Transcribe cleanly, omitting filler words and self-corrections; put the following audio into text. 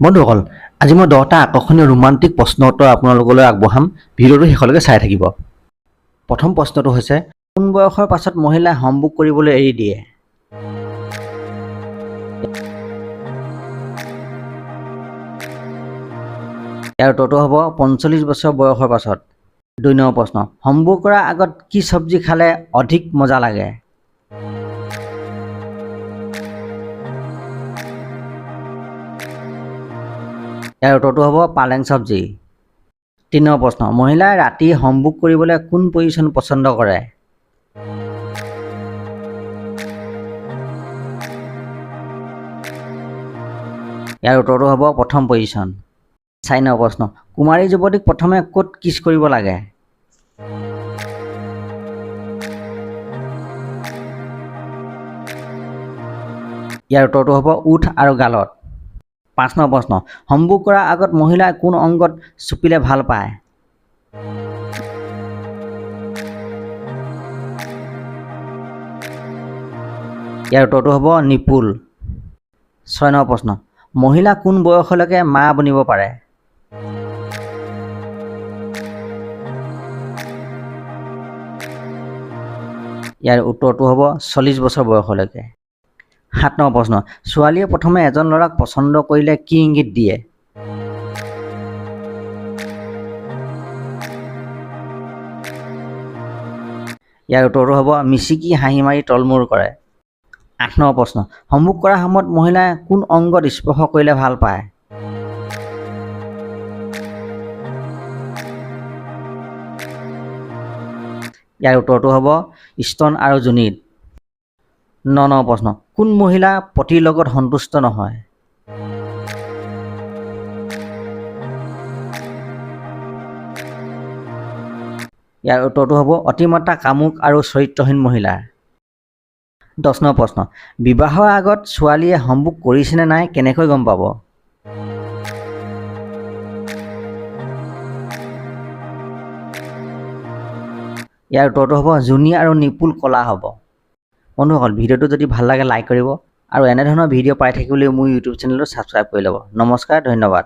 বন্ধুসকল, আজি মই 10টা আকৰ্ষণীয় ৰোমান্টিক প্ৰশ্ন উত্তৰ আপোনালোকলৈ আগবঢ়াম। ভিডিঅ'টো শেষলৈকে চাই থাকিব। প্ৰথম প্ৰশ্নটো হৈছে, কোন বয়সৰ পাছত মহিলাই সম্ভোগ কৰিবলৈ এৰি দিয়ে? ইয়াৰ উত্তৰটো হ'ব 45 বছৰ বয়সৰ পাছত। 2 নম্বৰ প্ৰশ্ন, সম্ভোগ কৰাৰ আগত কি চব্জি খালে অধিক মজা লাগে? ইয়াৰ উত্তৰটো হ'ব পালেং চব্জি। 3 নম্বৰ প্ৰশ্ন, মহিলাই ৰাতি সম্ভোগ কৰিবলৈ কোন পজিশ্যন পচন্দ কৰে? ইয়াৰ উত্তৰটো হ'ব প্ৰথম পজিশ্যন। 4 নম্বৰ প্ৰশ্ন, কুমাৰী যুৱতীক প্ৰথমে ক'ত কিছ কৰিব লাগে? ইয়াৰ উত্তৰটো হ'ব ওঠ আৰু গালত। 5 নম্বৰ প্ৰশ্ন, সম্ভোগ কৰাৰ আগত মহিলাই কোন অংগত চুপিলে ভাল পায়? ইয়াৰ উত্তৰটো হ'ব নিপুল। 6 নম্বৰ প্ৰশ্ন, মহিলা কোন বয়সলৈকে মা বনিব পাৰে? ইয়াৰ উত্তৰটো হ'ব 40 বছৰ বয়সলৈকে। 7 নম্বৰ প্ৰশ্ন, ছোৱালীয়ে প্ৰথমে এজন ল'ৰাক পচন্দ কৰিলে কি ইংগিত দিয়ে? ইয়াৰ উত্তৰটো হ'ব মিচিকি হাঁহি মাৰি তলমূৰ কৰে। 8 নম্বৰ প্ৰশ্ন, সম্ভোগ কৰাৰ সময়ত মহিলাই কোন অংগত স্পৰ্শ কৰিলে ভাল পায়? ইয়াৰ উত্তৰটো হ'ব স্তন আৰু যোনিত। 9 নম্বৰ প্ৰশ্ন, কোন মহিলা পতিৰ লগত সন্তুষ্ট নহয়? ইয়াৰ উত্তৰটো হ'ব অতিমাত্ৰা কামুক আৰু চৰিত্ৰহীন মহিলা। 10 নম্বৰ প্ৰশ্ন, বিবাহৰ আগত ছোৱালীয়ে সম্ভোগ কৰিছেনে নাই কেনেকৈ গম পাব? ইয়াৰ উত্তৰটো হ'ব যোনি আৰু নিপুল ক'লা হ'ব। বন্ধুসকল, ভিডিঅ'টো যদি ভাল লাগে লাইক কৰিব আৰু এনেধৰণৰ ভিডিঅ' পাই থাকিবলৈ মোৰ ইউটিউব চেনেলটো ছাবস্ক্ৰাইব কৰি ল'ব। নমস্কাৰ, ধন্যবাদ।